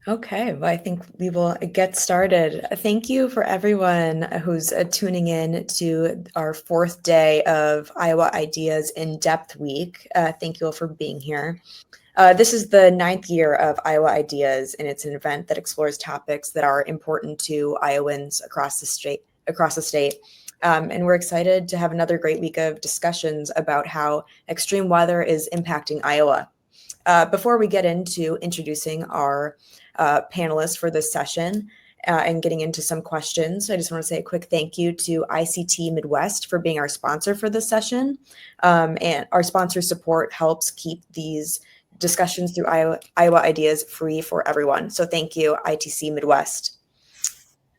Okay, well, I think we will get started. Thank you for everyone who's tuning in to our fourth day of Iowa Ideas In-Depth Week. Thank you all for being here. This is the ninth year of Iowa Ideas, and it's an event that explores topics that are important to Iowans across the state. And we're excited to have another great week of discussions about how extreme weather is impacting Iowa. Before we get into introducing our panelists for this session and getting into some questions, I just want to say a quick thank you to ICT Midwest for being our sponsor for this session. And our sponsor support helps keep these discussions through Iowa Ideas free for everyone. So thank you, ITC Midwest.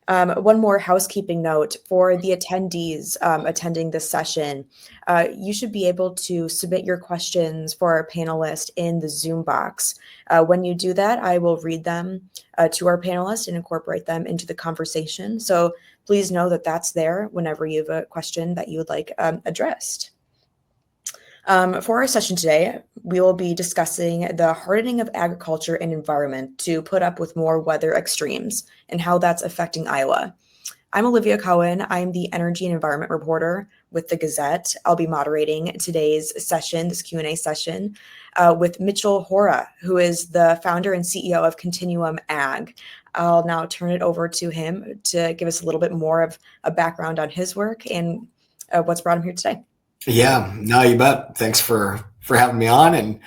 One more housekeeping note for the attendees attending this session. You should be able to submit your questions for our panelist in the Zoom box. When you do that, I will read them to our panelists and incorporate them into the conversation. So please know that that's there whenever you have a question that you would like addressed. For our session today, we will be discussing the hardening of agriculture and environment to put up with more weather extremes and how that's affecting Iowa. I'm Olivia Cohen. I'm the energy and environment reporter with the Gazette. I'll be moderating today's session, this Q&A session, with Mitchell Hora, who is the founder and CEO of Continuum Ag. I'll now turn it over to him to give us a little bit more of a background on his work and what's brought him here today. Yeah, no, you bet. Thanks for having me on and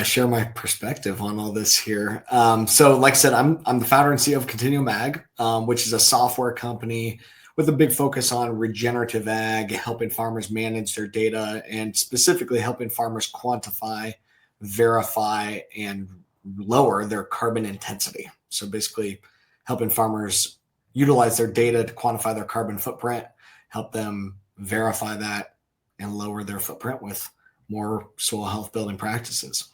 share my perspective on all this here. So like I said, I'm the founder and CEO of Continuum Ag, which is a software company with a big focus on regenerative ag, helping farmers manage their data and specifically helping farmers quantify, verify, and lower their carbon intensity. So basically helping farmers utilize their data to quantify their carbon footprint, help them verify that, and lower their footprint with more soil health building practices.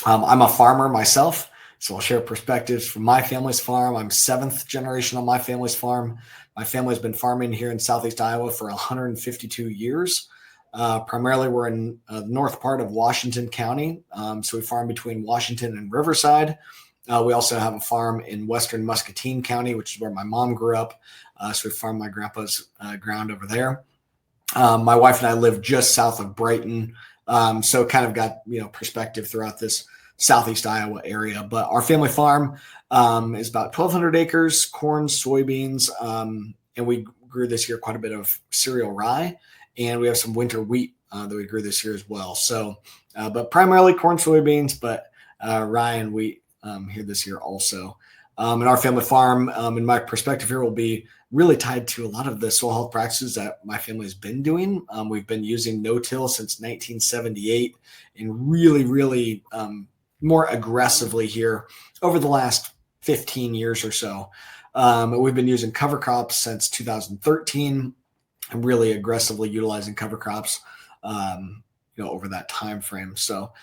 I'm a farmer myself, so I'll share perspectives from my family's farm. I'm seventh generation on my family's farm. My family's been farming here in Southeast Iowa for 152 years. Primarily, we're in the north part of Washington County, so we farm between Washington and Riverside. We also have a farm in western Muscatine County, which is where my mom grew up, so we farm my grandpa's ground over there. My wife and I live just south of Brighton, so kind of got perspective throughout this Southeast Iowa area. But our family farm is about 1,200 acres, corn, soybeans, and we grew this year quite a bit of cereal rye, and we have some winter wheat that we grew this year as well. So, but primarily corn, soybeans, but rye and wheat here this year also. And our family farm, in my perspective here, will be really tied to a lot of the soil health practices that my family has been doing. We've been using no-till since 1978 and really more aggressively here over the last 15 years or so. We've been using cover crops since 2013 and really aggressively utilizing cover crops over that time frame. So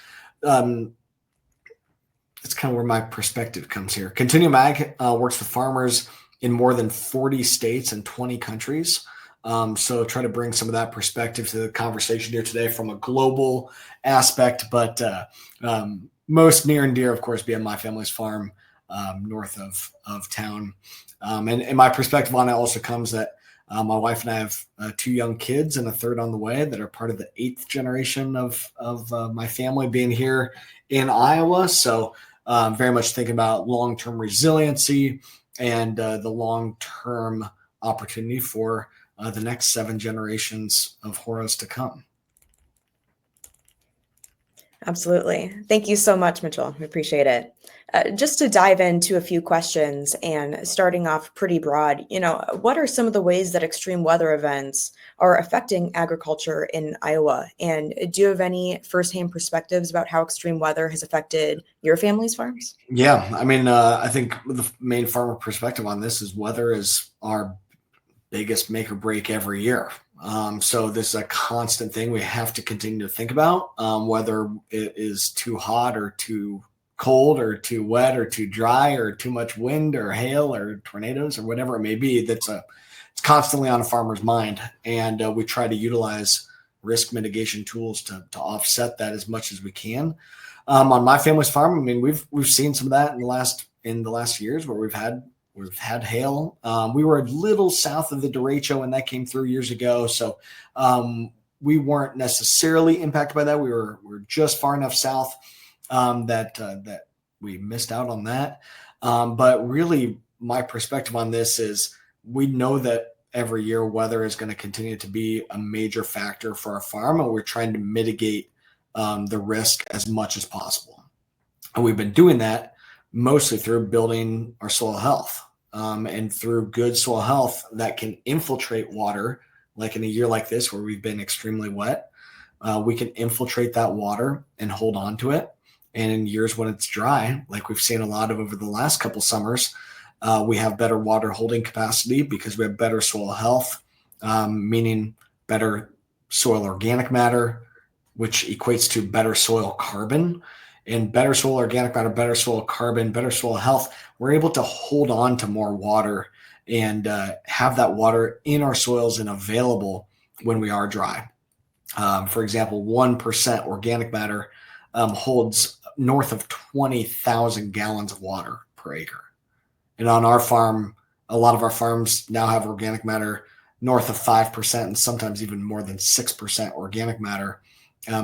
that's kind of where my perspective comes here. Continuum Ag works with farmers in more than 40 states and 20 countries. So try to bring some of that perspective to the conversation here today from a global aspect, but most near and dear, of course, being my family's farm north of town. And my perspective on it also comes that my wife and I have two young kids and a third on the way that are part of the 8th generation of my family being here in Iowa. So very much thinking about long-term resiliency and the long-term opportunity for the next 7 generations of Horas to come. Absolutely. Thank you so much, Mitchell. We appreciate it. Just to dive into a few questions and starting off pretty broad, what are some of the ways that extreme weather events are affecting agriculture in Iowa? And do you have any firsthand perspectives about how extreme weather has affected your family's farms? Yeah, I mean, I think the main farmer perspective on this is weather is our biggest make or break every year. So this is a constant thing we have to continue to think about, whether it is too hot or too cold or too wet or too dry or too much wind or hail or tornadoes or whatever it may be. It's constantly on a farmer's mind. And we try to utilize risk mitigation tools to offset that as much as we can. On my family's farm, I mean, we've seen some of that in the last in the last years where we've had hail. We were a little south of the derecho when that came through years ago. So we weren't necessarily impacted by that. We were just far enough south that we missed out on that. But really, my perspective on this is we know that every year weather is going to continue to be a major factor for our farm, and we're trying to mitigate the risk as much as possible. And we've been doing that mostly through building our soil health, and through good soil health that can infiltrate water. Like in a year like this where we've been extremely wet, we can infiltrate that water and hold on to it. And in years when it's dry, like we've seen a lot of over the last couple summers, we have better water holding capacity because we have better soil health, meaning better soil organic matter, which equates to better soil carbon. And better soil organic matter, better soil carbon, better soil health, we're able to hold on to more water and have that water in our soils and available when we are dry. For example, 1% organic matter holds north of 20,000 gallons of water per acre. And on our farm, a lot of our farms now have organic matter north of 5% and sometimes even more than 6% organic matter,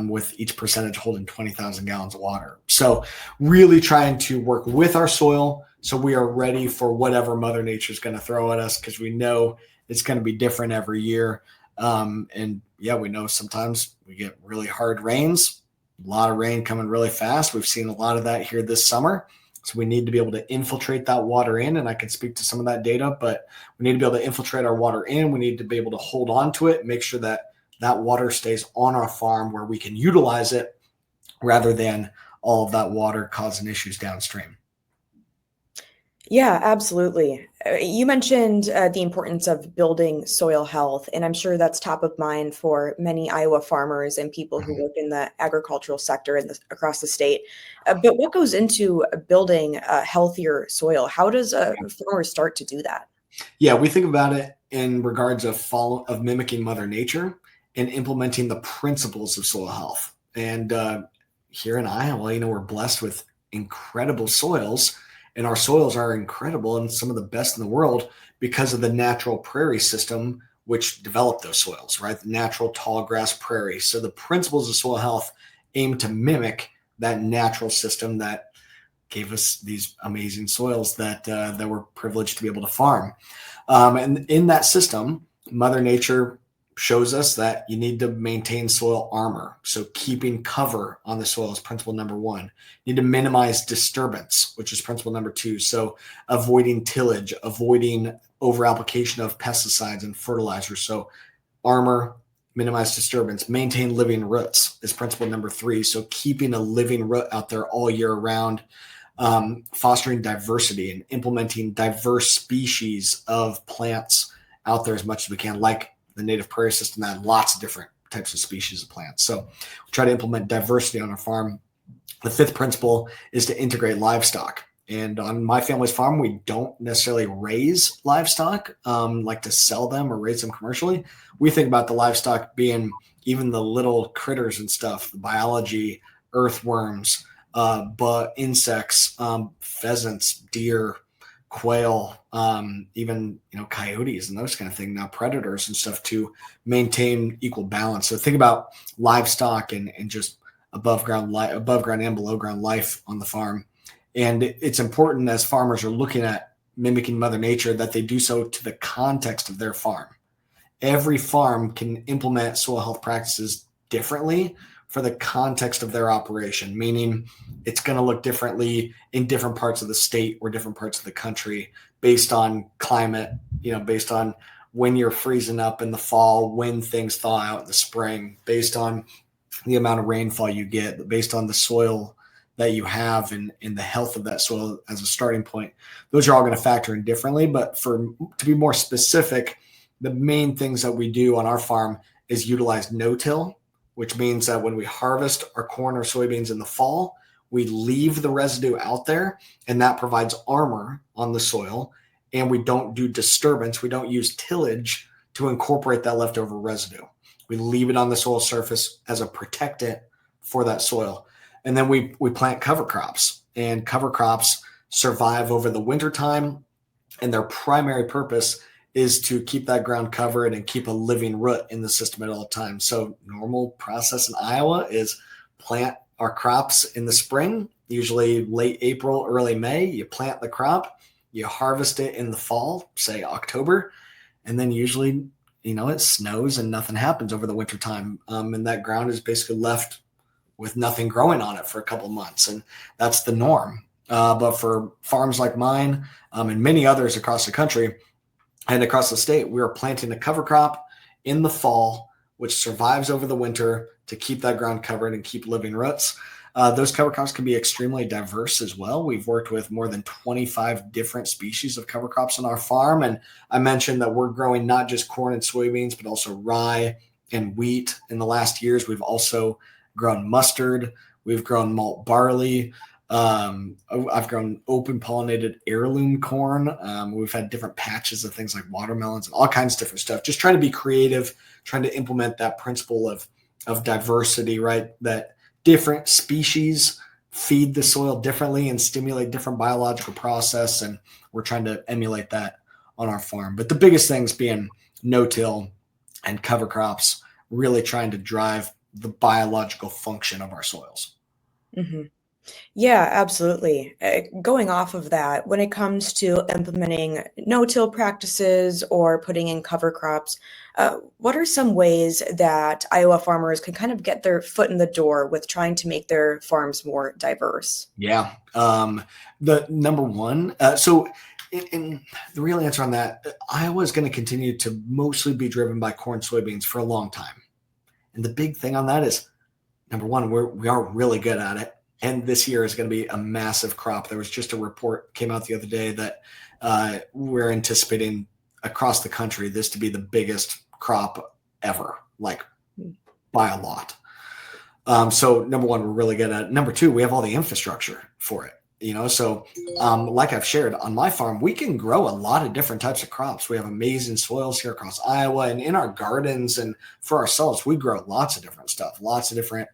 with each percentage holding 20,000 gallons of water. So really trying to work with our soil so we are ready for whatever Mother Nature is going to throw at us, because we know it's going to be different every year. And yeah, we know sometimes we get really hard rains, a lot of rain coming really fast. We've seen a lot of that here this summer. So we need to be able to infiltrate that water in, and I can speak to some of that data, but we need to be able to infiltrate our water in. We need to be able to hold on to it, make sure that that water stays on our farm where we can utilize it rather than all of that water causing issues downstream. Yeah, absolutely. You mentioned the importance of building soil health, and I'm sure that's top of mind for many Iowa farmers and people who work in the agricultural sector across the state. But what goes into building a healthier soil? How does a farmer start to do that? Yeah, we think about it in regards of mimicking Mother Nature and implementing the principles of soil health. And here in Iowa, we're blessed with incredible soils, and our soils are incredible and some of the best in the world because of the natural prairie system, which developed those soils, right? The natural tall grass prairie. So the principles of soil health aim to mimic that natural system that gave us these amazing soils that we're privileged to be able to farm. And in that system, Mother Nature shows us that you need to maintain soil armor. So keeping cover on the soil is principle number one. You need to minimize disturbance, which is principle number two. So avoiding tillage, avoiding over application of pesticides and fertilizers. So armor, minimize disturbance, maintain living roots is principle number three. So keeping a living root out there all year round, fostering diversity and implementing diverse species of plants out there as much as we can, like the native prairie system that had lots of different types of species of plants. So we try to implement diversity on our farm. The fifth principle is to integrate livestock. And on my family's farm, we don't necessarily raise livestock, like to sell them or raise them commercially. We think about the livestock being even the little critters and stuff, the biology, earthworms, but insects, pheasants, deer, quail, even coyotes and those kind of things, now predators and stuff, to maintain equal balance. So think about livestock and just above ground and below ground life on the farm. And it's important as farmers are looking at mimicking Mother Nature that they do so to the context of their farm. Every farm can implement soil health practices differently for the context of their operation, meaning it's going to look differently in different parts of the state or different parts of the country based on climate, based on when you're freezing up in the fall, when things thaw out in the spring, based on the amount of rainfall you get, based on the soil that you have and the health of that soil as a starting point. Those are all going to factor in differently. But to be more specific, the main things that we do on our farm is utilize no-till, which means that when we harvest our corn or soybeans in the fall, we leave the residue out there, and that provides armor on the soil. And we don't do disturbance. We don't use tillage to incorporate that leftover residue. We leave it on the soil surface as a protectant for that soil. And then we plant cover crops, and cover crops survive over the winter time. And their primary purpose is to keep that ground covered and keep a living root in the system at all times. So normal process in Iowa is plant our crops in the spring, usually late April, early May. You plant the crop, you harvest it in the fall, say October, and then usually, it snows and nothing happens over the winter time. And that ground is basically left with nothing growing on it for a couple of months. And that's the norm. But for farms like mine and many others across the country and across the state, we are planting a cover crop in the fall, which survives over the winter to keep that ground covered and keep living roots. Those cover crops can be extremely diverse as well. We've worked with more than 25 different species of cover crops on our farm. And I mentioned that we're growing not just corn and soybeans, but also rye and wheat. In the last years, we've also grown mustard. We've grown malt barley. I've grown open pollinated heirloom corn. We've had different patches of things like watermelons and all kinds of different stuff. Just trying to be creative, trying to implement that principle of diversity, right? That different species feed the soil differently and stimulate different biological process. And we're trying to emulate that on our farm. But the biggest things being no-till and cover crops, really trying to drive the biological function of our soils. Mm-hmm. Yeah, absolutely. Going off of that, when it comes to implementing no-till practices or putting in cover crops, what are some ways that Iowa farmers can kind of get their foot in the door with trying to make their farms more diverse? Yeah. The number one, in the real answer on that, Iowa is going to continue to mostly be driven by corn, soybeans for a long time. And the big thing on that is, number one, we are really good at it. And this year is going to be a massive crop. There was just a report came out the other day that we're anticipating across the country this to be the biggest crop ever, like by a lot. So number one, we're really good at it. Number two, we have all the infrastructure for it. So like I've shared on my farm, we can grow a lot of different types of crops. We have amazing soils here across Iowa, and in our gardens and for ourselves, we grow lots of different stuff, lots of different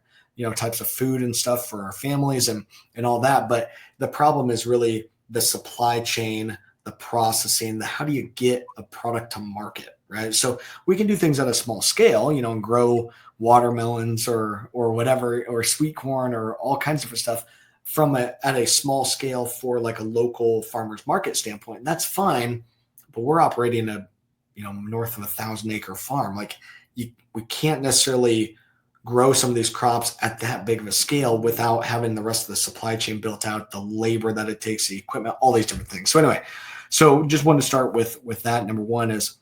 types of food and stuff for our families and all that. But the problem is really the supply chain, the processing, how do you get a product to market, right? So we can do things at a small scale, and grow watermelons or whatever, or sweet corn or all kinds of different stuff at a small scale for like a local farmer's market standpoint. That's fine, but we're operating a north of 1,000-acre farm. Like we can't necessarily grow some of these crops at that big of a scale without having the rest of the supply chain built out, the labor that it takes, the equipment, all these different things. So anyway, just wanted to start with that. Number one is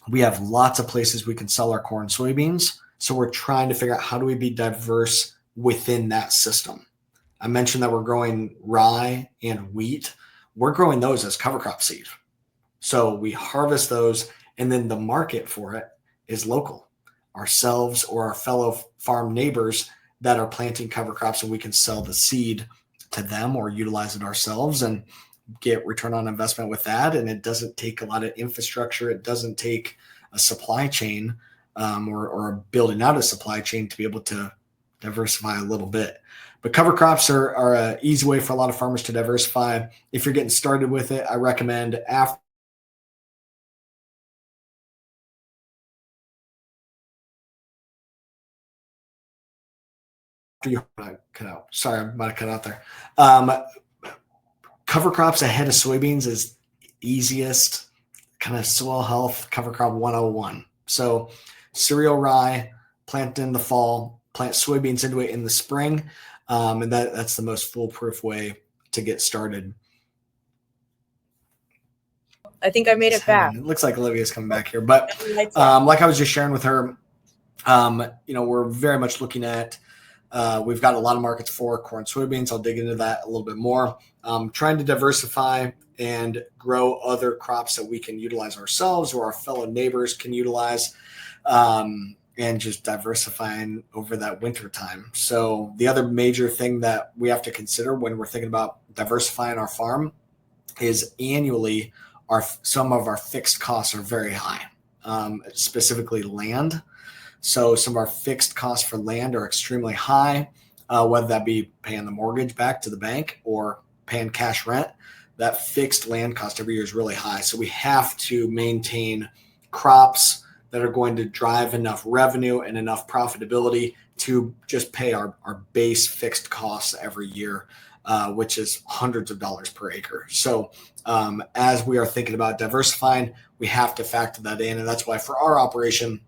we have lots of places we can sell our corn, soybeans. So we're trying to figure out how do we be diverse within that system. I mentioned that we're growing rye and wheat. We're growing those as cover crop seed. So we harvest those, and then the market for it is local. Ourselves or our fellow farm neighbors that are planting cover crops, and we can sell the seed to them or utilize it ourselves and get return on investment with that. And it doesn't take a lot of infrastructure. It doesn't take a supply chain or building out a supply chain to be able to diversify a little bit. But cover crops are an easy way for a lot of farmers to diversify. If you're getting started with it, I recommend after you cut out. Sorry, I might have cut out there. Cover crops ahead of soybeans is easiest kind of soil health cover crop 101. So cereal rye, plant in the fall, plant soybeans into it in the spring. And that's the most foolproof way to get started. I think I made it back. It looks like Olivia's coming back here, but like I was just sharing with her, we're very much looking at, we've got a lot of markets for corn, soybeans. I'll dig into that a little bit more. Trying to diversify and grow other crops that we can utilize ourselves or our fellow neighbors can utilize, and just diversifying over that winter time. So the other major thing that we have to consider when we're thinking about diversifying our farm is annually some of our fixed costs are very high, specifically land. So some of our fixed costs for land are extremely high, whether that be paying the mortgage back to the bank or paying cash rent, that fixed land cost every year is really high. So we have to maintain crops that are going to drive enough revenue and enough profitability to just pay our base fixed costs every year, which is hundreds of dollars per acre. So as we are thinking about diversifying, we have to factor that in. And that's why for our operation,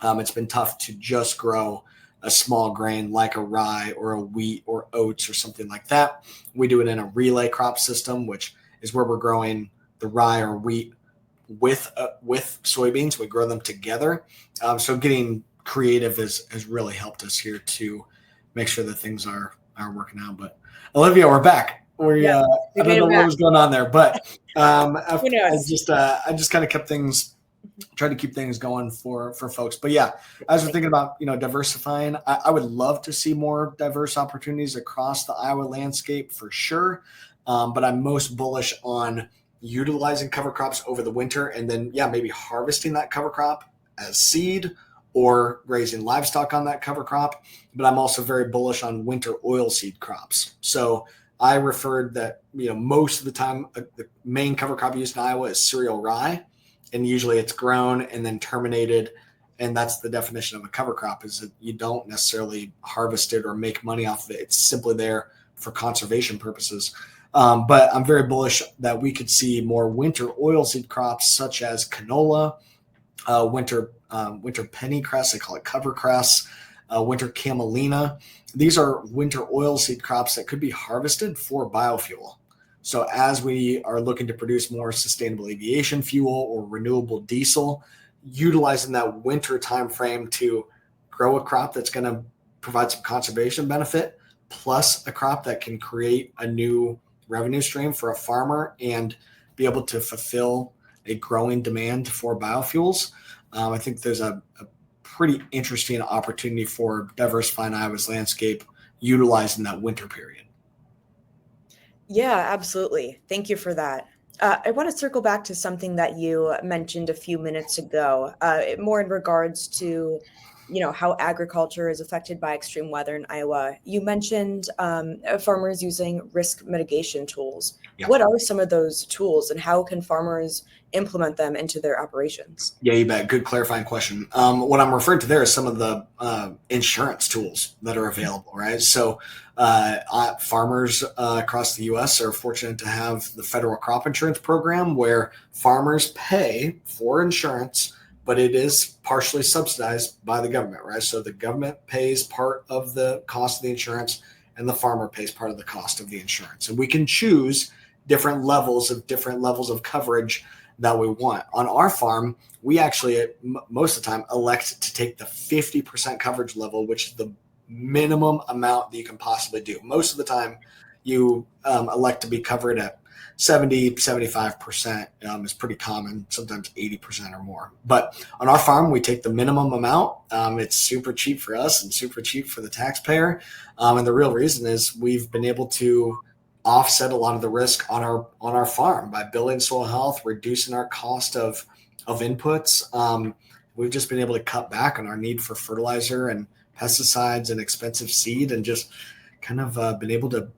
it's been tough to just grow a small grain like a rye or a wheat or oats or something like that. We do it in a relay crop system, which is where we're growing the rye or wheat with soybeans. We grow them together. So getting creative has really helped us here to make sure that things are working out. But Olivia, we're back. I don't know what was going on there, but I just kind of kept things, tried to keep things going for folks. But yeah, as we're thinking about, diversifying, I would love to see more diverse opportunities across the Iowa landscape for sure. But I'm most bullish on utilizing cover crops over the winter and then, maybe harvesting that cover crop as seed or raising livestock on that cover crop. But I'm also very bullish on winter oilseed crops. So I referred that, most of the time, the main cover crop used in Iowa is cereal rye. And usually it's grown and then terminated. And that's the definition of a cover crop, is that you don't necessarily harvest it or make money off of it. It's simply there for conservation purposes. But I'm very bullish that we could see more winter oilseed crops such as canola, winter pennycress, they call it cover cress, winter camelina. These are winter oilseed crops that could be harvested for biofuel. So as we are looking to produce more sustainable aviation fuel or renewable diesel, utilizing that winter time frame to grow a crop that's going to provide some conservation benefit, plus a crop that can create a new revenue stream for a farmer and be able to fulfill a growing demand for biofuels. I think there's a pretty interesting opportunity for diversifying Iowa's landscape utilizing that winter period. Yeah, absolutely. Thank you for that. I want to circle back to something that you mentioned a few minutes ago, more in regards to, how agriculture is affected by extreme weather in Iowa. You mentioned farmers using risk mitigation tools. Yeah. What are some of those tools and how can farmers implement them into their operations? Yeah, you bet. Good clarifying question. What I'm referring to there is some of the insurance tools that are available, right? So farmers across the U.S. are fortunate to have the federal crop insurance program where farmers pay for insurance, but it is partially subsidized by the government, right? So the government pays part of the cost of the insurance and the farmer pays part of the cost of the insurance. And we can choose different levels of coverage that we want. On our farm, we actually, most of the time, elect to take the 50% coverage level, which is the minimum amount that you can possibly do. Most of the time, you elect to be covered at 70, 75% is pretty common, sometimes 80% or more. But on our farm, we take the minimum amount. It's super cheap for us and super cheap for the taxpayer. And the real reason is we've been able to offset a lot of the risk on our farm by building soil health, reducing our cost of inputs. We've just been able to cut back on our need for fertilizer and pesticides and expensive seed and just kind of been able to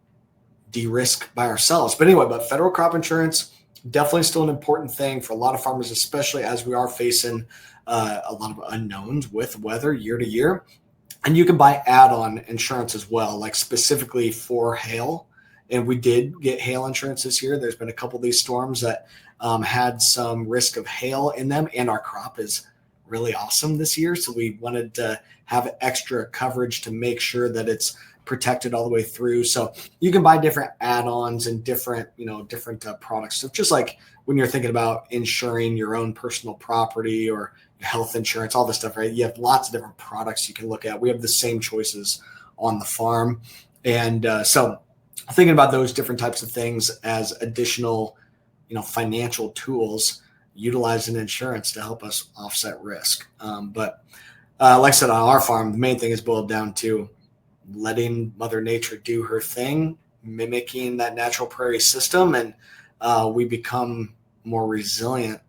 de-risk by ourselves. But anyway, federal crop insurance, definitely still an important thing for a lot of farmers, especially as we are facing a lot of unknowns with weather year to year. And you can buy add-on insurance as well, like specifically for hail. And we did get hail insurance this year. There's been a couple of these storms that had some risk of hail in them, and our crop is really awesome this year. So we wanted to have extra coverage to make sure that it's protected all the way through. So you can buy different add-ons and different products. So just like when you're thinking about insuring your own personal property or health insurance, all this stuff, right? You have lots of different products you can look at. We have the same choices on the farm. And so thinking about those different types of things as additional, financial tools, utilizing insurance to help us offset risk. But like I said, on our farm, the main thing is boiled down to letting Mother Nature do her thing, mimicking that natural prairie system, and we become more resilient,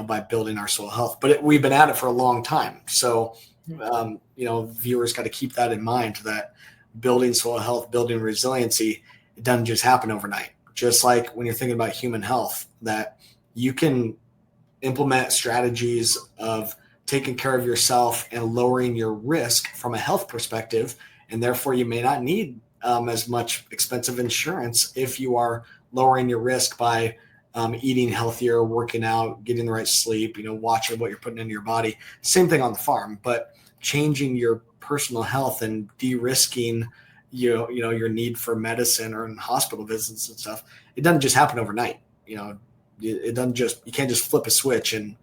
by building our soil health. But we've been at it for a long time. So, viewers got to keep that in mind, that building soil health, building resiliency It doesn't just happen overnight. Just like when you're thinking about human health, that you can implement strategies of taking care of yourself and lowering your risk from a health perspective. And therefore, you may not need as much expensive insurance if you are lowering your risk by eating healthier, working out, getting the right sleep, watching what you're putting into your body. Same thing on the farm, but changing your personal health and de-risking your need for medicine or in hospital visits and stuff. It doesn't just happen overnight. It doesn't you can't just flip a switch and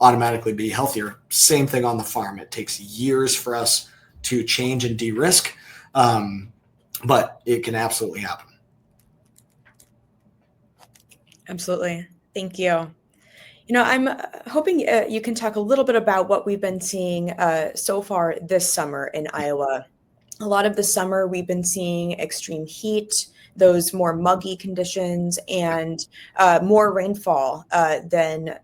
automatically be healthier. Same thing on the farm. It takes years for us to change and de-risk, but it can absolutely happen. Absolutely. Thank you. I'm hoping you can talk a little bit about what we've been seeing so far this summer in Iowa. A lot of the summer, we've been seeing extreme heat, those more muggy conditions, and more rainfall than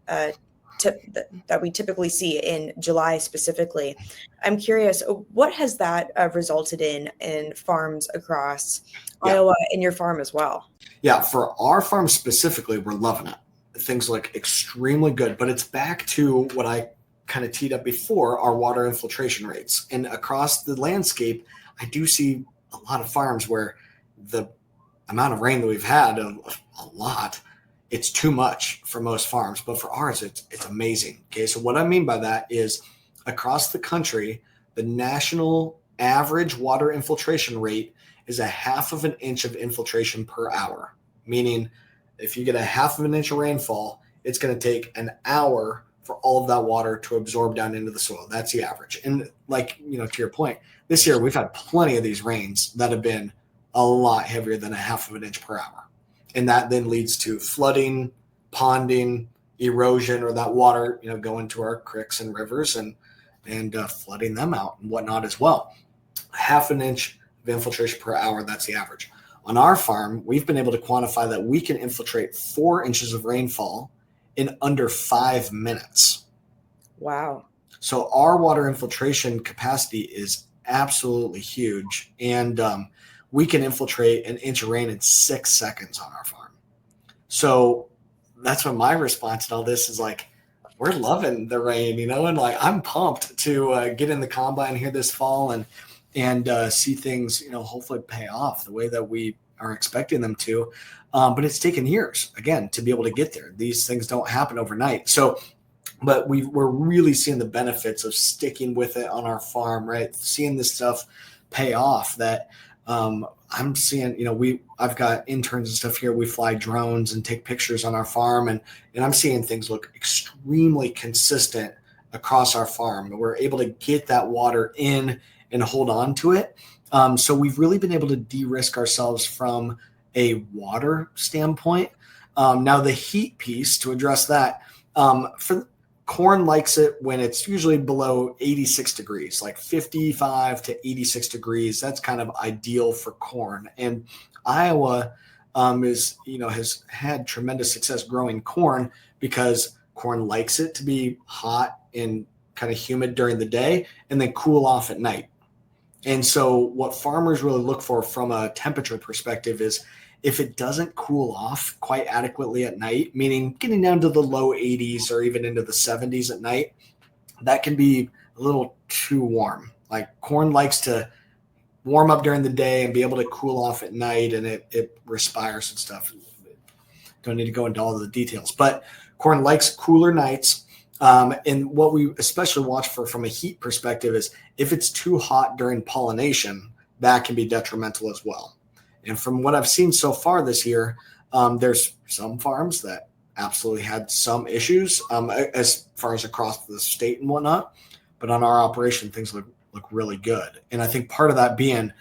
that we typically see in July specifically. I'm curious, what has that resulted in farms across Iowa and your farm as well? Yeah, for our farm specifically, we're loving it. Things look extremely good, but it's back to what I kind of teed up before, our water infiltration rates. And across the landscape, I do see a lot of farms where the amount of rain that we've had, a lot, it's too much for most farms. But for ours, it's amazing. Okay, so what I mean by that is across the country, the national average water infiltration rate is 1/2 inch of infiltration per hour, meaning if you get 1/2 inch of rainfall, it's going to take an hour for all of that water to absorb down into the soil. That's the average. And to your point, this year we've had plenty of these rains that have been a lot heavier than 1/2 inch per hour. And that then leads to flooding, ponding, erosion, or that water, going to our creeks and rivers and flooding them out and whatnot as well. 1/2 inch of infiltration per hour, that's the average. On our farm, we've been able to quantify that we can infiltrate 4 inches of rainfall in under 5 minutes. Wow. So our water infiltration capacity is absolutely huge. And we can infiltrate an inch of rain in 6 seconds on our farm. So that's what my response to all this is like, we're loving the rain, and I'm pumped to get in the combine here this fall and see things, hopefully pay off the way that we are expecting them to. But it's taken years, again, to be able to get there. These things don't happen overnight. So, but we're really seeing the benefits of sticking with it on our farm, right? Seeing this stuff pay off that I'm seeing, I've got interns and stuff here. We fly drones and take pictures on our farm, and I'm seeing things look extremely consistent across our farm. We're able to get that water in and hold on to it. So we've really been able to de-risk ourselves from a water standpoint. Now the heat piece, to address that, for corn likes it when it's usually below 86 degrees, like 55 to 86 degrees. That's kind of ideal for corn. And Iowa has had tremendous success growing corn because corn likes it to be hot and kind of humid during the day and then cool off at night. And so what farmers really look for from a temperature perspective is if it doesn't cool off quite adequately at night, meaning getting down to the low 80s or even into the 70s at night, that can be a little too warm. Like corn likes to warm up during the day and be able to cool off at night, and it respires and stuff. Don't need to go into all of the details, but corn likes cooler nights. And what we especially watch for from a heat perspective is if it's too hot during pollination, that can be detrimental as well. And from what I've seen so far this year, there's some farms that absolutely had some issues as far as across the state and whatnot. But on our operation, things look really good. And I think part of that being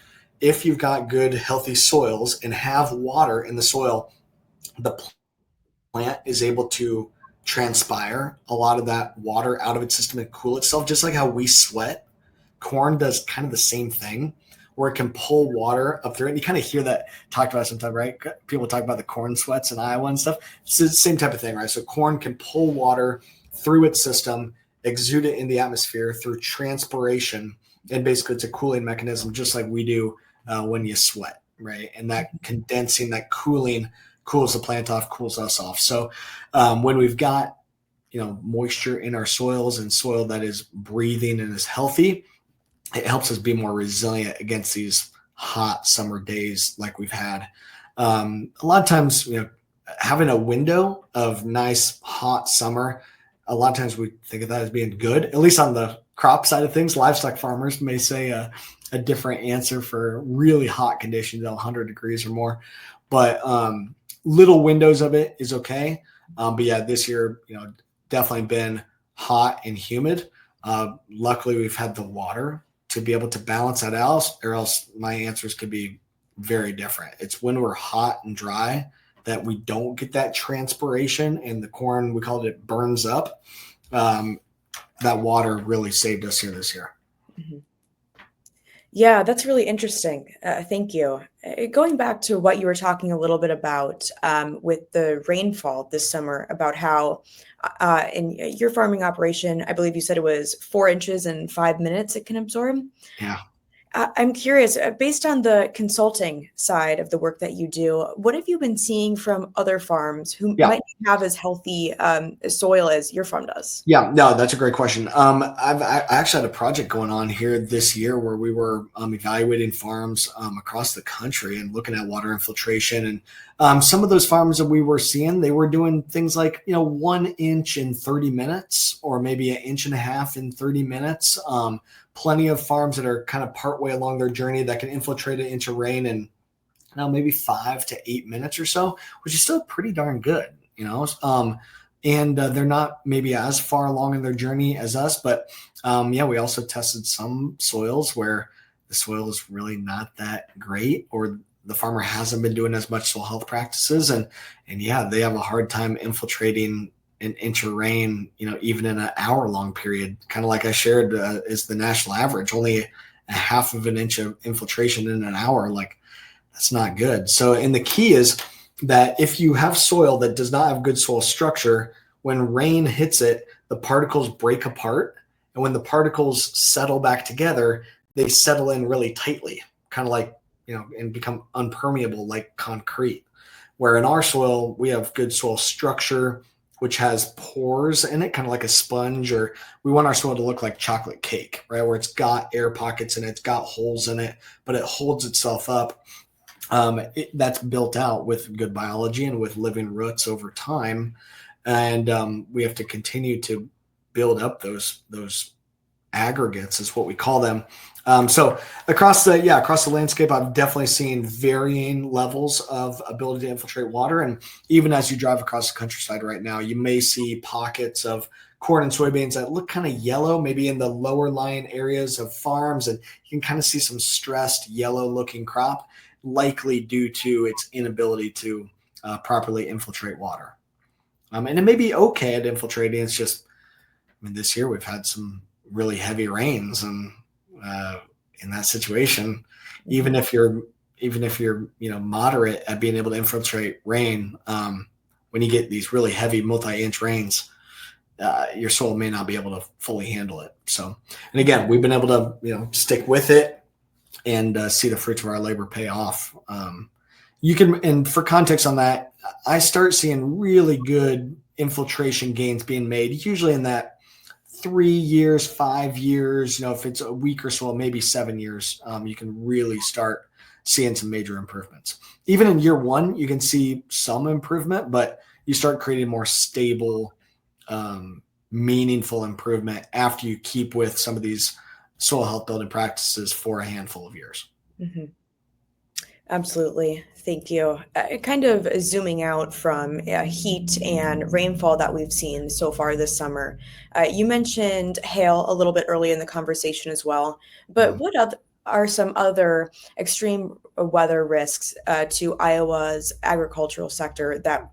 if you've got good, healthy soils and have water in the soil, the plant is able to transpire a lot of that water out of its system and cool itself, just like how we sweat. Corn does kind of the same thing where it can pull water up through it. And you kind of hear that talked about sometimes, right? People talk about the corn sweats in Iowa and stuff. It's the same type of thing, right? So corn can pull water through its system, exude it in the atmosphere through transpiration. And basically it's a cooling mechanism, just like we do when you sweat, right? And that condensing, that cooling cools the plant off, cools us off. So when we've got, moisture in our soils and soil that is breathing and is healthy, it helps us be more resilient against these hot summer days like we've had. A lot of times, having a window of nice hot summer, a lot of times we think of that as being good, at least on the crop side of things. Livestock farmers may say a different answer for really hot conditions, 100 degrees or more. But little windows of it is okay. But yeah, this year, definitely been hot and humid. Luckily, we've had the water to be able to balance that out, or else my answers could be very different. It's when we're hot and dry that we don't get that transpiration, and the corn, we called it, burns up. That water really saved us here this year. Mm-hmm. Yeah, that's really interesting. Thank you. Going back to what you were talking a little bit about with the rainfall this summer, about how in your farming operation, I believe you said it was 4 inches in 5 minutes it can absorb. Yeah. I'm curious, based on the consulting side of the work that you do, what have you been seeing from other farms who might not have as healthy soil as your farm does? Yeah, no, that's a great question. I actually had a project going on here this year where we were evaluating farms across the country and looking at water infiltration. And some of those farms that we were seeing, they were doing things like, 1 inch in 30 minutes, or maybe 1.5 inches in 30 minutes. Plenty of farms that are kind of partway along their journey that can infiltrate it into rain in maybe 5 to 8 minutes or so, which is still pretty darn good, and they're not maybe as far along in their journey as us. But we also tested some soils where the soil is really not that great, or the farmer hasn't been doing as much soil health practices. And yeah, they have a hard time infiltrating an inch of rain, even in an hour-long period, kind of like I shared is the national average, only 1/2 inch of infiltration in an hour. Like, that's not good. So, and the key is that if you have soil that does not have good soil structure, when rain hits it, the particles break apart. And when the particles settle back together, they settle in really tightly, kind of like, and become unpermeable like concrete. Where in our soil, we have good soil structure, which has pores in it, kind of like a sponge, or we want our soil to look like chocolate cake, right? Where it's got air pockets in it, it's got holes in it, but it holds itself up. That's built out with good biology and with living roots over time. And we have to continue to build up those aggregates, is what we call them. So across the landscape, I've definitely seen varying levels of ability to infiltrate water. And even as you drive across the countryside right now, you may see pockets of corn and soybeans that look kind of yellow, maybe in the lower lying areas of farms. And you can kind of see some stressed yellow looking crop, likely due to its inability to properly infiltrate water. And it may be okay at infiltrating. It's just, this year we've had some really heavy rains, and in that situation, even if you're moderate at being able to infiltrate rain, when you get these really heavy multi-inch rains, your soil may not be able to fully handle it. So, and again, we've been able to stick with it and see the fruits of our labor pay off. And for context on that, I start seeing really good infiltration gains being made, usually in that 3 years, 5 years, if it's a week or so, maybe 7 years, you can really start seeing some major improvements. Even in year 1, you can see some improvement, but you start creating more stable, meaningful improvement after you keep with some of these soil health building practices for a handful of years. Mm-hmm. Absolutely. Thank you. Kind of zooming out from heat and rainfall that we've seen so far this summer. You mentioned hail a little bit early in the conversation as well, but what are some other extreme weather risks to Iowa's agricultural sector that,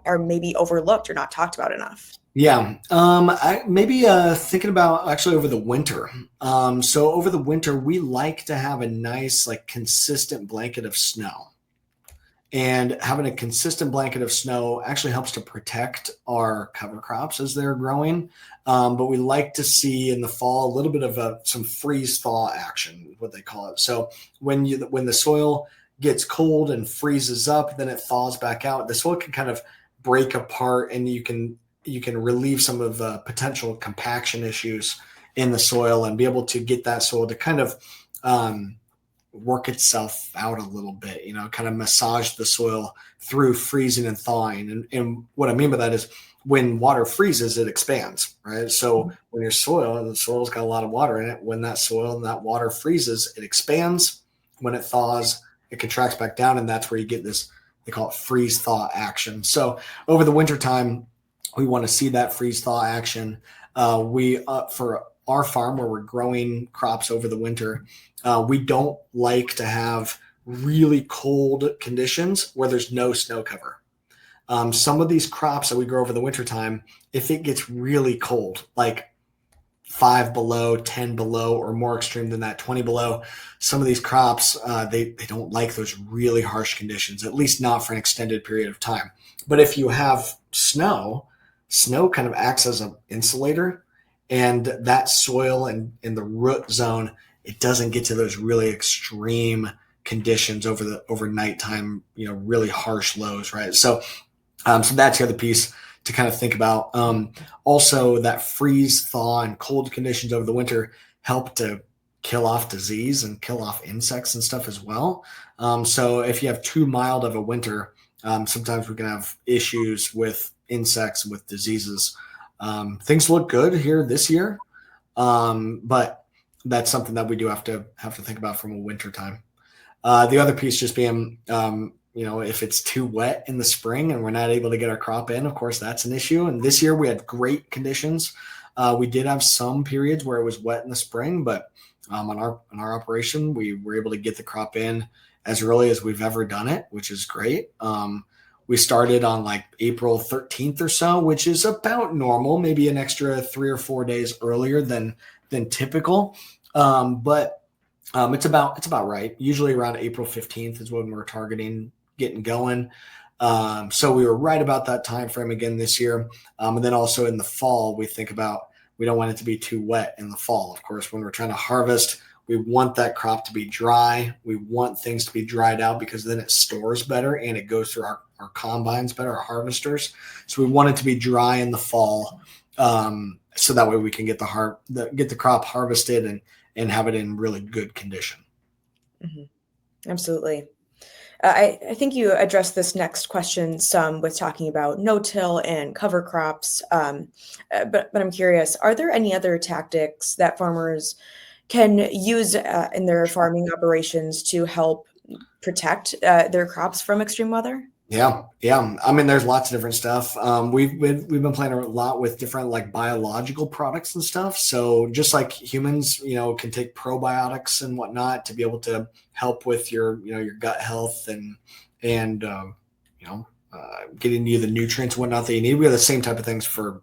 are maybe overlooked or not talked about enough? Yeah, I maybe thinking about actually over the winter. So over the winter, we like to have a nice, consistent blanket of snow. And having a consistent blanket of snow actually helps to protect our cover crops as they're growing. But we like to see in the fall a little bit of some freeze thaw action, what they call it. So when the soil gets cold and freezes up, then it thaws back out, the soil can kind of break apart, and you can relieve some of the potential compaction issues in the soil and be able to get that soil to kind of work itself out a little bit, kind of massage the soil through freezing and thawing. And what I mean by that is when water freezes, it expands, right? So when the soil's got a lot of water in it, when that soil and that water freezes, it expands. When it thaws, it contracts back down, and that's where you get this, they call it freeze thaw action. So over the wintertime, we want to see that freeze thaw action. For our farm where we're growing crops over the winter, we don't like to have really cold conditions where there's no snow cover. Some of these crops that we grow over the wintertime, if it gets really cold, like 5 below, 10 below, or more extreme than that, 20 below, some of these crops, they don't like those really harsh conditions, at least not for an extended period of time. But if you have snow kind of acts as an insulator, and that soil and in the root zone, it doesn't get to those really extreme conditions over nighttime, really harsh lows, right? So that's the other piece to kind of think about. Also, that freeze, thaw, and cold conditions over the winter help to kill off disease and kill off insects and stuff as well. So if you have too mild of a winter, sometimes we can have issues with insects, with diseases. Things look good here this year, but that's something that we do have to think about from a winter time. The other piece just being, if it's too wet in the spring and we're not able to get our crop in, of course, that's an issue. And this year we had great conditions. We did have some periods where it was wet in the spring, but on our operation, we were able to get the crop in as early as we've ever done it, which is great. We started on like April 13th or so, which is about normal, maybe an extra 3 or 4 days earlier than typical. But it's about right. Usually around April 15th is when we're targeting getting going. So we were right about that time frame again this year. And then also in the fall, we think about, we don't want it to be too wet in the fall. Of course, when we're trying to harvest, we want that crop to be dry. We want things to be dried out because then it stores better and it goes through our combines better, our harvesters. So we want it to be dry in the fall, so that way we can get the crop harvested and have it in really good condition. Mm-hmm. Absolutely. I think you addressed this next question some with talking about no-till and cover crops, but I'm curious, are there any other tactics that farmers can use in their farming operations to help protect their crops from extreme weather? Yeah. I mean, there's lots of different stuff. We've been playing a lot with different like biological products and stuff. So just like humans, can take probiotics and whatnot to be able to help with your gut health and getting you the nutrients and whatnot that you need. We have the same type of things for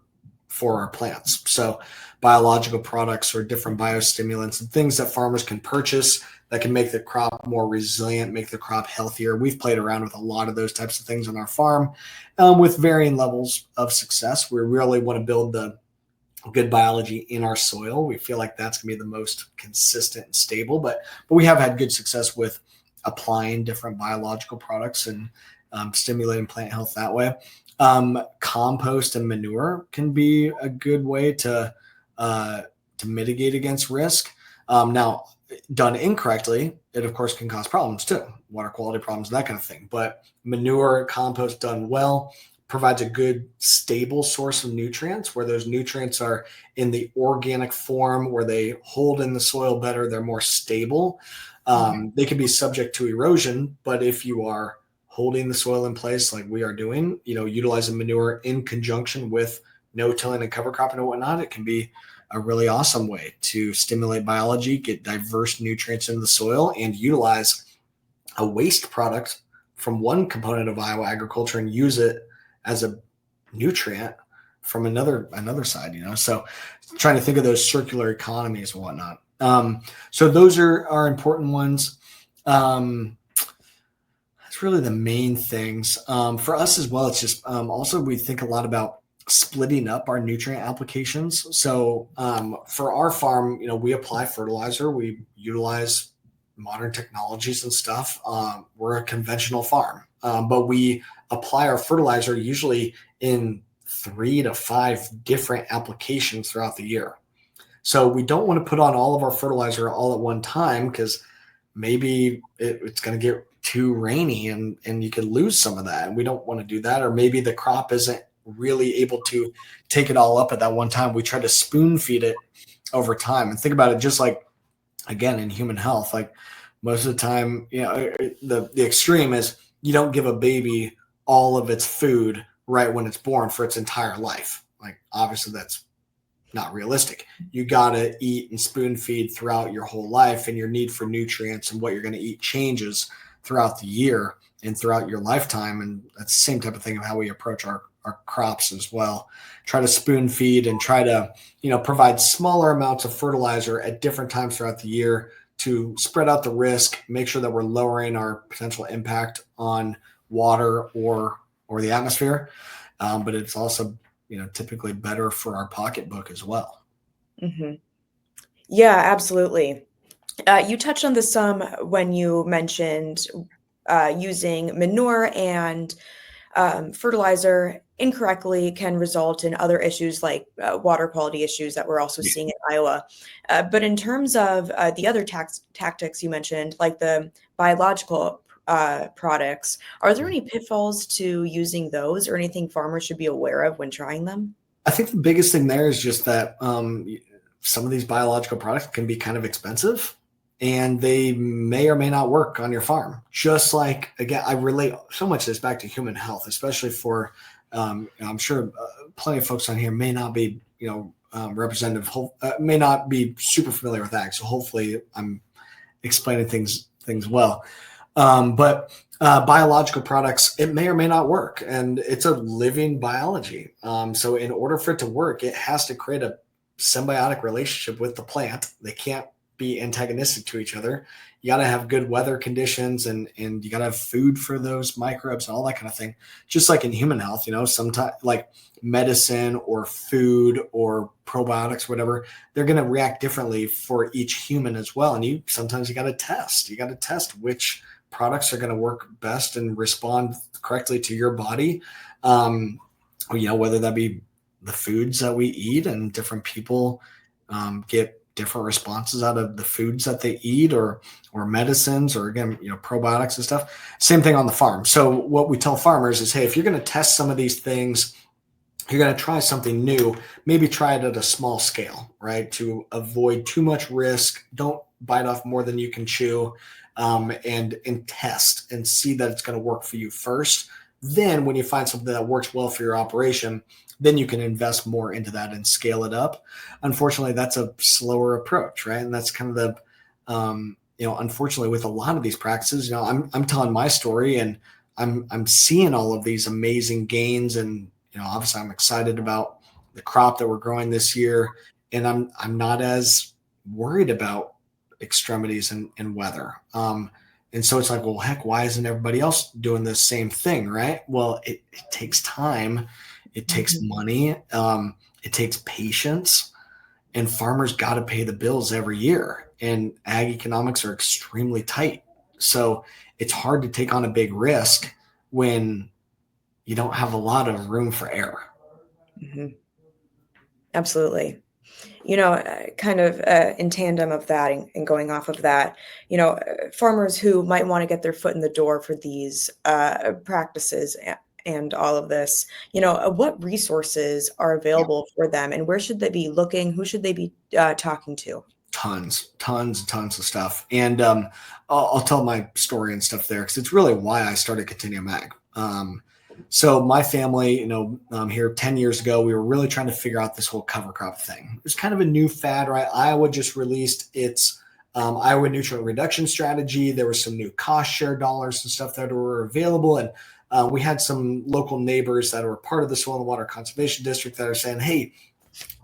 our plants. So biological products or different biostimulants and things that farmers can purchase that can make the crop more resilient, make the crop healthier. We've played around with a lot of those types of things on our farm with varying levels of success. We really want to build the good biology in our soil. We feel like that's going to be the most consistent and stable, but we have had good success with applying different biological products and stimulating plant health that way. Compost and manure can be a good way to mitigate against risk. Now, done incorrectly, it of course can cause problems too, water quality problems, that kind of thing. But manure, compost done well provides a good stable source of nutrients, where those nutrients are in the organic form, where they hold in the soil better, they're more stable. They can be subject to erosion, but if you are holding the soil in place like we are doing, utilizing manure in conjunction with no-tilling and cover cropping and whatnot, it can be a really awesome way to stimulate biology, get diverse nutrients into the soil, and utilize a waste product from one component of Iowa agriculture and use it as a nutrient from another side, So trying to think of those circular economies and whatnot. So those are important ones. That's really the main things. For us as well, it's just also we think a lot about splitting up our nutrient applications. So for our farm, we apply fertilizer. We utilize modern technologies and stuff, we're a conventional farm, but we apply our fertilizer usually in 3 to 5 different applications throughout the year. So we don't want to put on all of our fertilizer all at one time, because maybe it's going to get too rainy and you could lose some of that. And we don't want to do that. Or maybe the crop isn't really able to take it all up at that one time. We try to spoon feed it over time. And think about it just like, again, in human health, like most of the time, the extreme is you don't give a baby all of its food right when it's born for its entire life. Like, obviously that's not realistic. You got to eat and spoon feed throughout your whole life, and your need for nutrients and what you're going to eat changes throughout the year and throughout your lifetime. And that's the same type of thing of how we approach our crops as well. Try to spoon feed and try to, provide smaller amounts of fertilizer at different times throughout the year to spread out the risk, make sure that we're lowering our potential impact on water or the atmosphere. But it's also, typically better for our pocketbook as well. Mm-hmm. Yeah, absolutely. You touched on this some when you mentioned using manure and fertilizer incorrectly can result in other issues like water quality issues that we're also seeing in Iowa. But in terms of the other tactics you mentioned, like the biological products, are there any pitfalls to using those or anything farmers should be aware of when trying them? I think the biggest thing there is just that some of these biological products can be kind of expensive, and they may or may not work on your farm. Just like, again, I relate so much of this back to human health, especially for, I'm sure plenty of folks on here may not be, representative, may not be super familiar with ag. So hopefully I'm explaining things well. But biological products, it may or may not work, and it's a living biology. So in order for it to work, it has to create a symbiotic relationship with the plant. They can't be antagonistic to each other. You got to have good weather conditions, and you got to have food for those microbes and all that kind of thing. Just like in human health, sometimes like medicine or food or probiotics, whatever, they're going to react differently for each human as well. And sometimes you got to test which products are going to work best and respond correctly to your body. Whether that be the foods that we eat, and different people get different responses out of the foods that they eat, or medicines, or again, probiotics and stuff. Same thing on the farm. So what we tell farmers is, hey, if you're going to test some of these things, you're going to try something new, maybe try it at a small scale, right? To avoid too much risk. Don't bite off more than you can chew, and test and see that it's going to work for you first. Then when you find something that works well for your operation, then you can invest more into that and scale it up. Unfortunately, that's a slower approach, right? And that's kind of the, unfortunately, with a lot of these practices, I'm telling my story, and I'm seeing all of these amazing gains, and obviously I'm excited about the crop that we're growing this year, and I'm not as worried about extremities and weather. And so it's like, well, heck, why isn't everybody else doing the same thing, right? Well, it takes time. It takes money. It takes patience, and farmers got to pay the bills every year, and ag economics are extremely tight. So it's hard to take on a big risk when you don't have a lot of room for error. Mm-hmm. Absolutely. Kind of in tandem of that and going off of that, farmers who might want to get their foot in the door for these practices and all of this, what resources are available for them, and where should they be looking? Who should they be talking to? Tons of stuff. And I'll tell my story and stuff there, because it's really why I started Continuum Ag. So my family, here 10 years ago, we were really trying to figure out this whole cover crop thing. It was kind of a new fad, right? Iowa just released its Iowa nutrient reduction strategy. There were some new cost share dollars and stuff that were available. And we had some local neighbors that were part of the Soil and Water Conservation District that are saying, hey,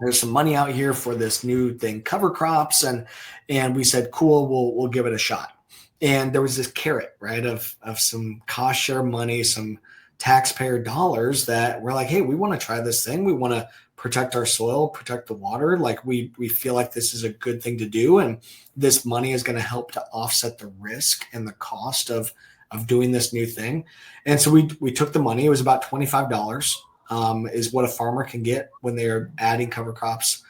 there's some money out here for this new thing, cover crops. And we said, cool, we'll give it a shot. And there was this carrot, right, of some cost share money, some taxpayer dollars that we're like, hey, we want to try this thing. We want to protect our soil, protect the water. Like we feel like this is a good thing to do. And this money is going to help to offset the risk and the cost of doing this new thing. And so we took the money. It was about $25 is what a farmer can get when they're adding cover crops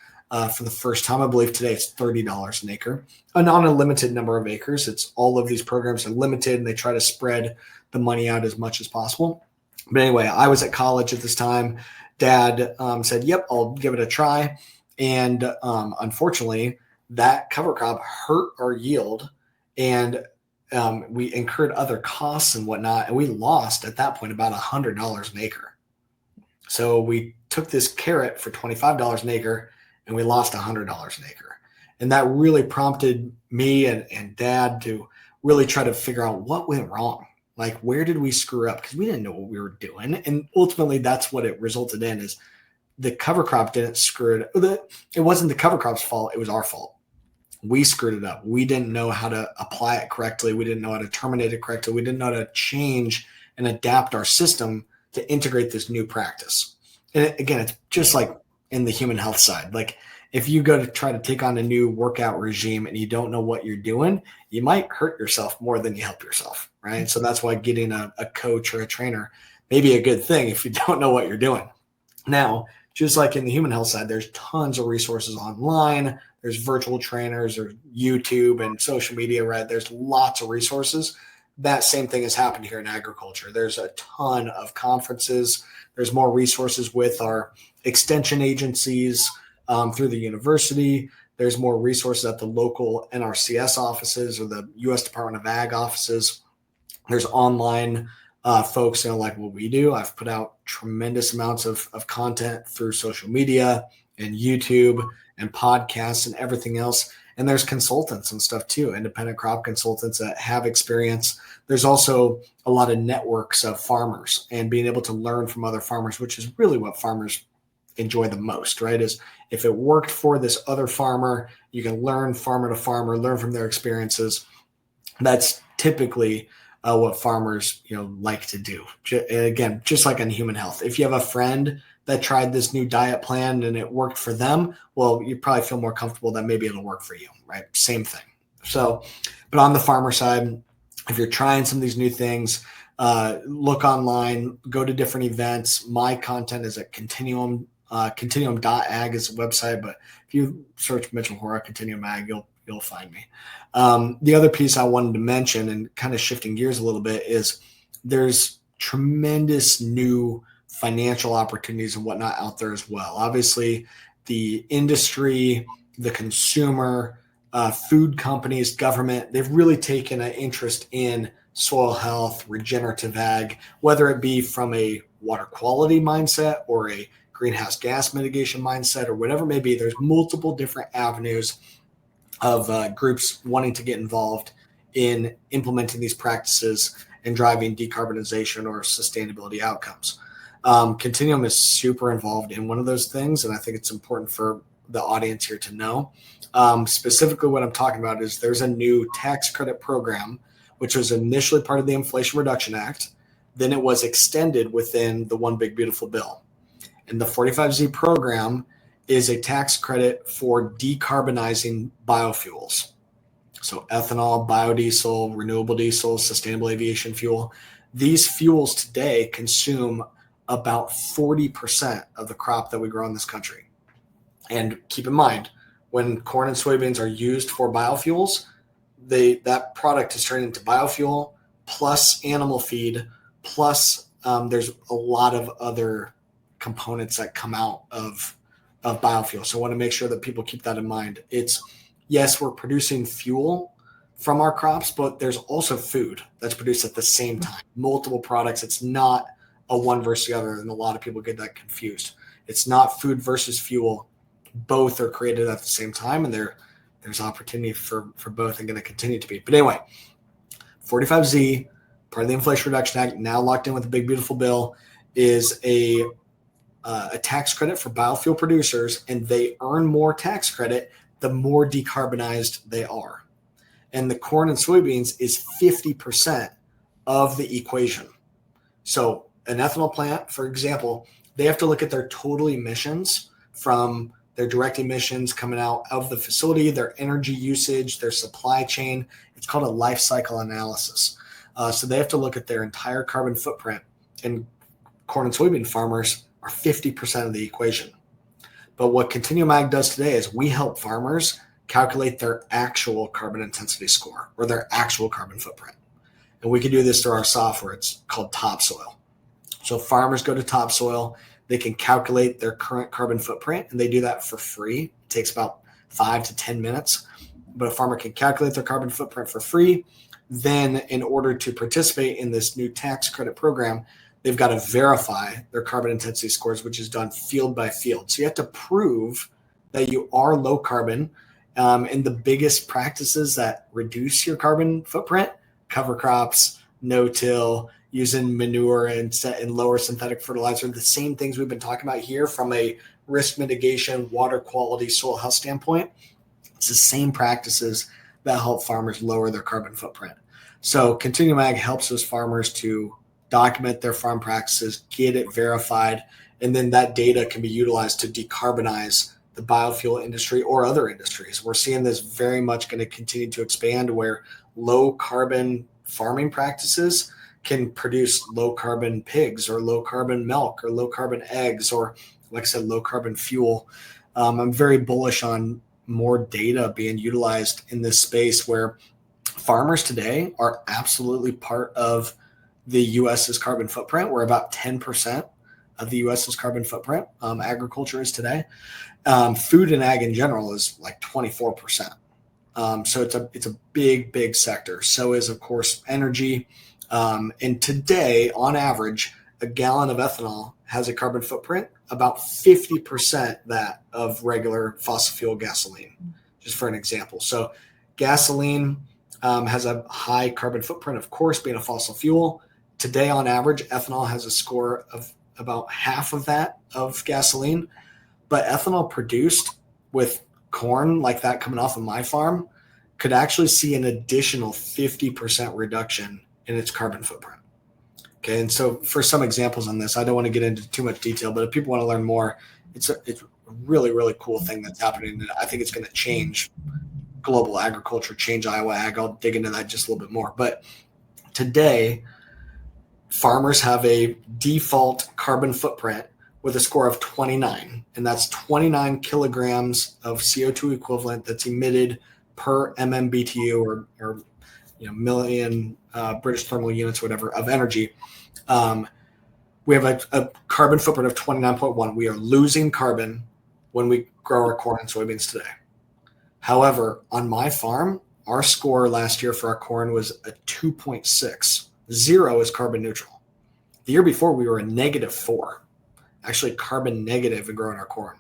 for the first time. I believe today it's $30 an acre, on a limited number of acres. It's all of these programs are limited and they try to spread the money out as much as possible. But anyway, I was at college at this time. Dad said, yep, I'll give it a try. And unfortunately, that cover crop hurt our yield, and we incurred other costs and whatnot. And we lost at that point about $100 an acre. So we took this carrot for $25 an acre and we lost $100 an acre. And that really prompted me and Dad to really try to figure out what went wrong. Like, where did we screw up? Because we didn't know what we were doing. And ultimately, that's what it resulted in, is the cover crop didn't screw it. It wasn't the cover crop's fault. It was our fault. We screwed it up. We didn't know how to apply it correctly. We didn't know how to terminate it correctly. We didn't know how to change and adapt our system to integrate this new practice. And again, it's just like in the human health side. Like, if you go to try to take on a new workout regime and you don't know what you're doing, you might hurt yourself more than you help yourself, right? So that's why getting a coach or a trainer may be a good thing if you don't know what you're doing. Now, just like in the human health side, there's tons of resources online. There's virtual trainers or YouTube and social media, right? There's lots of resources. That same thing has happened here in agriculture. There's a ton of conferences. There's more resources with our extension agencies, through the university. There's more resources at the local NRCS offices or the U.S. Department of Ag offices. There's online folks, like what we do. I've put out tremendous amounts of content through social media and YouTube and podcasts and everything else. And there's consultants and stuff too, independent crop consultants that have experience. There's also a lot of networks of farmers and being able to learn from other farmers, which is really what farmers enjoy the most, right? Is if it worked for this other farmer, you can learn farmer to farmer, learn from their experiences. That's typically what farmers, like to do. Again, just like in human health, if you have a friend that tried this new diet plan and it worked for them, well, you probably feel more comfortable that maybe it'll work for you, right? Same thing. So, but on the farmer side, if you're trying some of these new things, look online, go to different events. My content is at Continuum. Continuum.ag is the website, but if you search Mitchell Hora Continuum Ag, you'll find me. The other piece I wanted to mention, and kind of shifting gears a little bit, is there's tremendous new financial opportunities and whatnot out there as well. Obviously, the industry, the consumer, food companies, government, they've really taken an interest in soil health, regenerative ag, whether it be from a water quality mindset or a greenhouse gas mitigation mindset or whatever it may be. There's multiple different avenues of groups wanting to get involved in implementing these practices and driving decarbonization or sustainability outcomes. Continuum is super involved in one of those things, and I think it's important for the audience here to know. Specifically what I'm talking about is there's a new tax credit program, which was initially part of the Inflation Reduction Act. Then it was extended within the One Big Beautiful Bill. And the 45Z program is a tax credit for decarbonizing biofuels. So ethanol, biodiesel, renewable diesel, sustainable aviation fuel. These fuels today consume about 40% of the crop that we grow in this country. And keep in mind, when corn and soybeans are used for biofuels, that product is turned into biofuel plus animal feed, plus there's a lot of other components that come out of biofuel. So I want to make sure that people keep that in mind. It's, yes, we're producing fuel from our crops, but there's also food that's produced at the same time, multiple products. It's not a one versus the other, and a lot of people get that confused. It's not food versus fuel. Both are created at the same time, and there's opportunity for both and going to continue to be. But anyway, 45Z, part of the Inflation Reduction Act, now locked in with the Big Beautiful Bill, is a tax credit for biofuel producers, and they earn more tax credit the more decarbonized they are. And the corn and soybeans is 50% of the equation. So an ethanol plant, for example, they have to look at their total emissions from their direct emissions coming out of the facility, their energy usage, their supply chain. It's called a life cycle analysis. So they have to look at their entire carbon footprint, and corn and soybean farmers are 50% of the equation. But what Continuum Ag does today is we help farmers calculate their actual carbon intensity score or their actual carbon footprint. And we can do this through our software. It's called Topsoil. So farmers go to Topsoil, they can calculate their current carbon footprint, and they do that for free. It takes about 5 to 10 minutes, but a farmer can calculate their carbon footprint for free. Then in order to participate in this new tax credit program, they've got to verify their carbon intensity scores, which is done field by field. So you have to prove that you are low carbon. And the biggest practices that reduce your carbon footprint, cover crops, no-till, using manure and lower synthetic fertilizer, the same things we've been talking about here from a risk mitigation, water quality, soil health standpoint. It's the same practices that help farmers lower their carbon footprint. So Continuum Ag helps those farmers to document their farm practices, get it verified, and then that data can be utilized to decarbonize the biofuel industry or other industries. We're seeing this very much going to continue to expand, where low carbon farming practices can produce low carbon pigs or low carbon milk or low carbon eggs, or like I said, low carbon fuel. I'm very bullish on more data being utilized in this space, where farmers today are absolutely part of the US's carbon footprint. We're about 10% of the US's carbon footprint. Agriculture is today. Food and ag in general is like 24%. So it's a big sector. So is, of course, energy. And today, on average, a gallon of ethanol has a carbon footprint about 50% that of regular fossil fuel gasoline, just for an example. So gasoline has a high carbon footprint, of course, being a fossil fuel. Today, on average, ethanol has a score of about half of that of gasoline. But ethanol produced with corn like that coming off of my farm could actually see an additional 50% reduction in its carbon footprint. Okay, and so for some examples on this, I don't want to get into too much detail, but if people want to learn more, it's a really cool thing that's happening. And I think it's going to change global agriculture, change Iowa ag. I'll dig into that just a little bit more. But today, farmers have a default carbon footprint with a score of 29, and that's 29 kilograms of CO2 equivalent that's emitted per MMBTU or million British thermal units, whatever, of energy. We have a carbon footprint of 29.1. We are losing carbon when we grow our corn and soybeans today. However, on my farm, our score last year for our corn was a 2.6. 0 is carbon neutral. The year before, we were a -4. Actually carbon negative in growing our corn.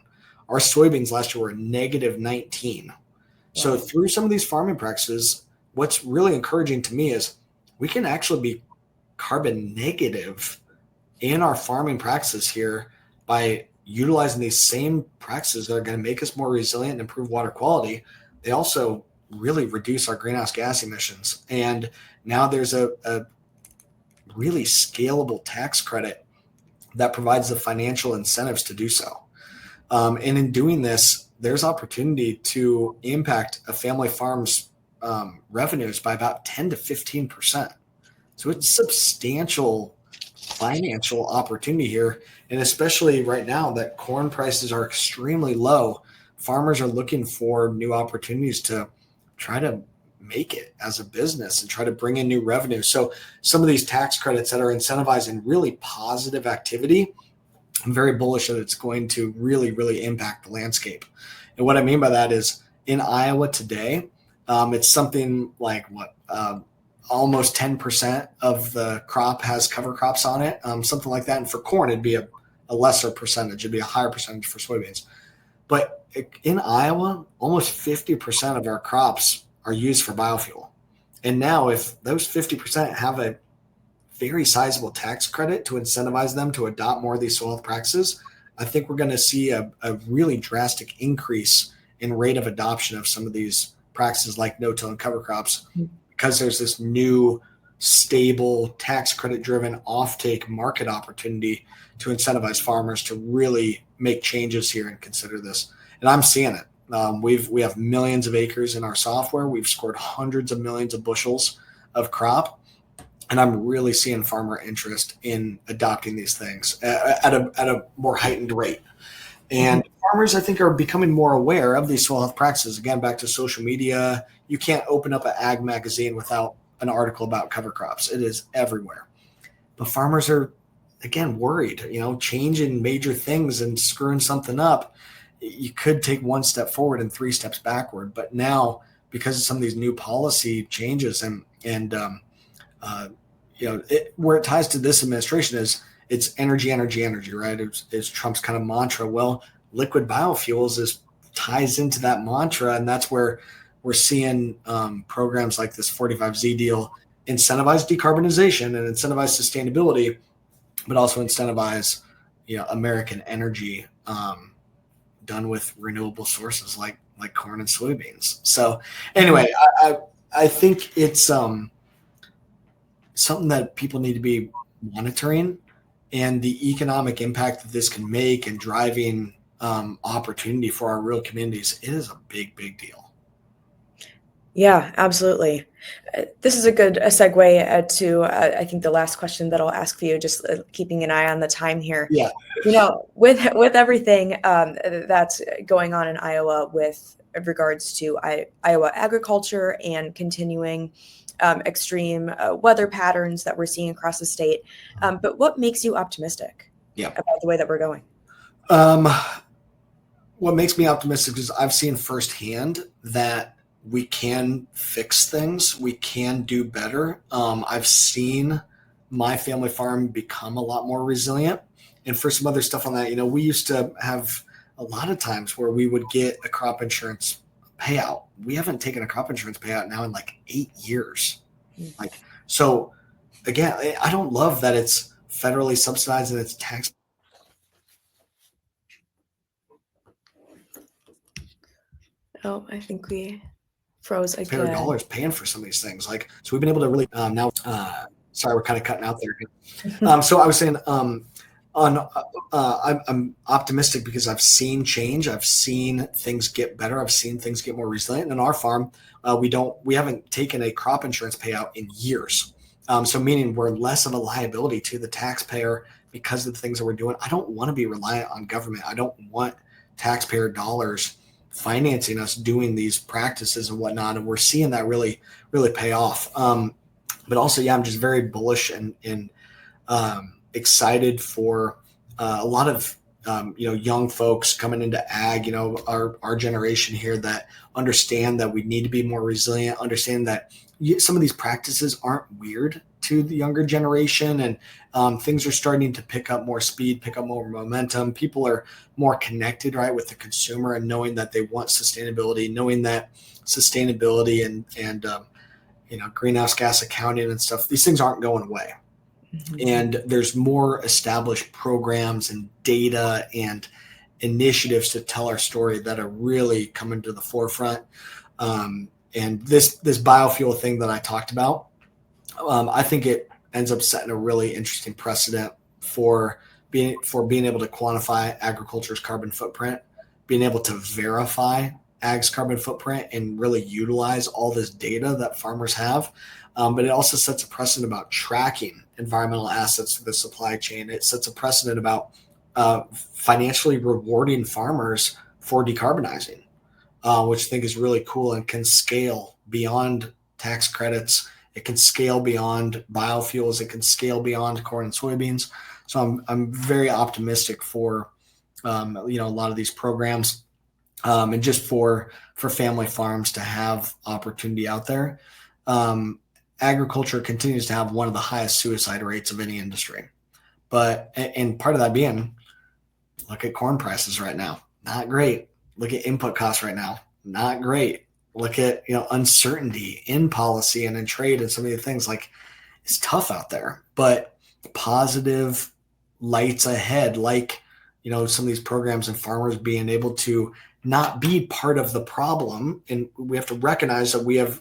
Our soybeans last year were -19. So through some of these farming practices, what's really encouraging to me is we can actually be carbon negative in our farming practices here by utilizing these same practices that are going to make us more resilient and improve water quality. They also really reduce our greenhouse gas emissions. And now there's a really scalable tax credit that provides the financial incentives to do so. And in doing this, there's opportunity to impact a family farm's revenues by about 10 to 15%. So it's substantial financial opportunity here. And especially right now that corn prices are extremely low, farmers are looking for new opportunities to try to make it as a business and try to bring in new revenue. So some of these tax credits that are incentivizing really positive activity, I'm very bullish that it's going to really impact the landscape. And what I mean by that is in Iowa today, it's something like almost 10% of the crop has cover crops on it, something like that. And for corn, it'd be a lesser percentage. It'd be a higher percentage for soybeans. But in Iowa, almost 50% of our crops are used for biofuel. And now if those 50% have a very sizable tax credit to incentivize them to adopt more of these soil health practices, I think we're going to see a really drastic increase in rate of adoption of some of these practices like no-till and cover crops, because there's this new stable, tax credit driven offtake market opportunity to incentivize farmers to really make changes here and consider this. And I'm seeing it. We have millions of acres in our software. We've scored hundreds of millions of bushels of crop. And I'm really seeing farmer interest in adopting these things at a more heightened rate. And farmers, I think, are becoming more aware of these soil health practices. Again, back to social media, you can't open up an ag magazine without an article about cover crops. It is everywhere. But farmers are, again, worried, changing major things and screwing something up. You could take one step forward and 3 steps backward. But now, because of some of these new policy changes where it ties to this administration is it's energy, right? It's Trump's kind of mantra. Well, liquid biofuels ties into that mantra. And that's where we're seeing programs like this 45Z deal incentivize decarbonization and incentivize sustainability, but also incentivize, American energy done with renewable sources like corn and soybeans. So anyway, I think it's something that people need to be monitoring, and the economic impact that this can make and driving opportunity for our rural communities. It is a big, big deal. Yeah, absolutely. This is a good segue to, I think, the last question that I'll ask for you, just keeping an eye on the time here. Yeah. With everything that's going on in Iowa with regards to Iowa agriculture and continuing extreme weather patterns that we're seeing across the state. But what makes you optimistic about the way that we're going? What makes me optimistic is I've seen firsthand that we can fix things. We can do better. I've seen my family farm become a lot more resilient. And for some other stuff on that, we used to have a lot of times where we would get a crop insurance payout. We haven't taken a crop insurance payout now in like 8 years. So again, I don't love that it's federally subsidized and it's tax. Oh, I think we froze again. Taxpayer dollars paying for some of these things. So we've been able to really now. Sorry, we're kind of cutting out there. So I was saying, I'm optimistic because I've seen change. I've seen things get better. I've seen things get more resilient. And on our farm, we haven't taken a crop insurance payout in years. So meaning we're less of a liability to the taxpayer because of the things that we're doing. I don't want to be reliant on government. I don't want taxpayer dollars financing us doing these practices and whatnot. And we're seeing that really, really pay off. But also, I'm just very bullish and excited for a lot of young folks coming into ag, our generation here that understand that we need to be more resilient, understand that some of these practices aren't weird to the younger generation, and things are starting to pick up more speed, pick up more momentum. People are more connected, right, with the consumer and knowing that they want sustainability, knowing that sustainability and greenhouse gas accounting and stuff, these things aren't going away. Mm-hmm. And there's more established programs and data and initiatives to tell our story that are really coming to the forefront. And this biofuel thing that I talked about, I think it ends up setting a really interesting precedent for being able to quantify agriculture's carbon footprint, being able to verify ag's carbon footprint and really utilize all this data that farmers have. But it also sets a precedent about tracking environmental assets through the supply chain. It sets a precedent about financially rewarding farmers for decarbonizing, which I think is really cool and can scale beyond tax credits. It can scale beyond biofuels. It can scale beyond corn and soybeans. So I'm very optimistic for a lot of these programs. And just for family farms to have opportunity out there. Agriculture continues to have one of the highest suicide rates of any industry. And part of that being, look at corn prices right now, not great. Look at input costs right now, not great. Look at, uncertainty in policy and in trade and some of the things. It's tough out there, but positive lights ahead, some of these programs and farmers being able to not be part of the problem. And we have to recognize that we've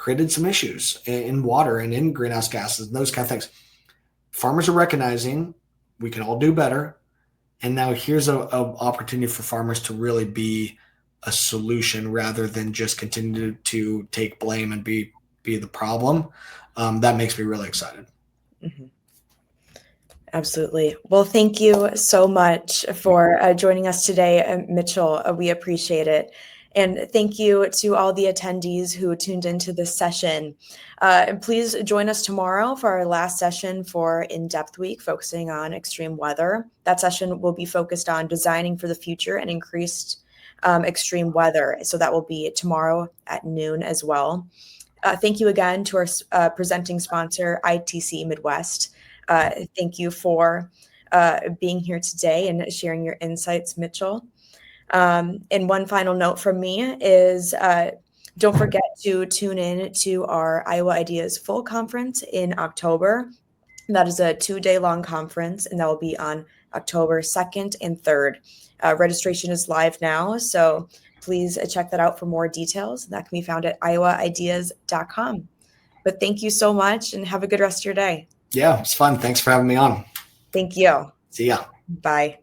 created some issues in water and in greenhouse gases and those kind of things. Farmers are recognizing we can all do better. And now here's a opportunity for farmers to really be a solution rather than just continue to take blame and be the problem. That makes me really excited. Mm-hmm. Absolutely. Well, thank you so much for joining us today, Mitchell. We appreciate it. And thank you to all the attendees who tuned into this session. And please join us tomorrow for our last session for In-Depth Week, focusing on extreme weather. That session will be focused on designing for the future and increased extreme weather. So that will be tomorrow at noon as well. Thank you again to our presenting sponsor, ITC Midwest. Thank you for being here today and sharing your insights, Mitchell. And one final note from me is don't forget to tune in to our Iowa Ideas Full Conference in October. That is a 2-day-long conference, and that will be on October 2nd and 3rd. Registration is live now, so please check that out for more details. That can be found at iowaideas.com. But thank you so much, and have a good rest of your day. Yeah, it's fun. Thanks for having me on. Thank you. See ya. Bye.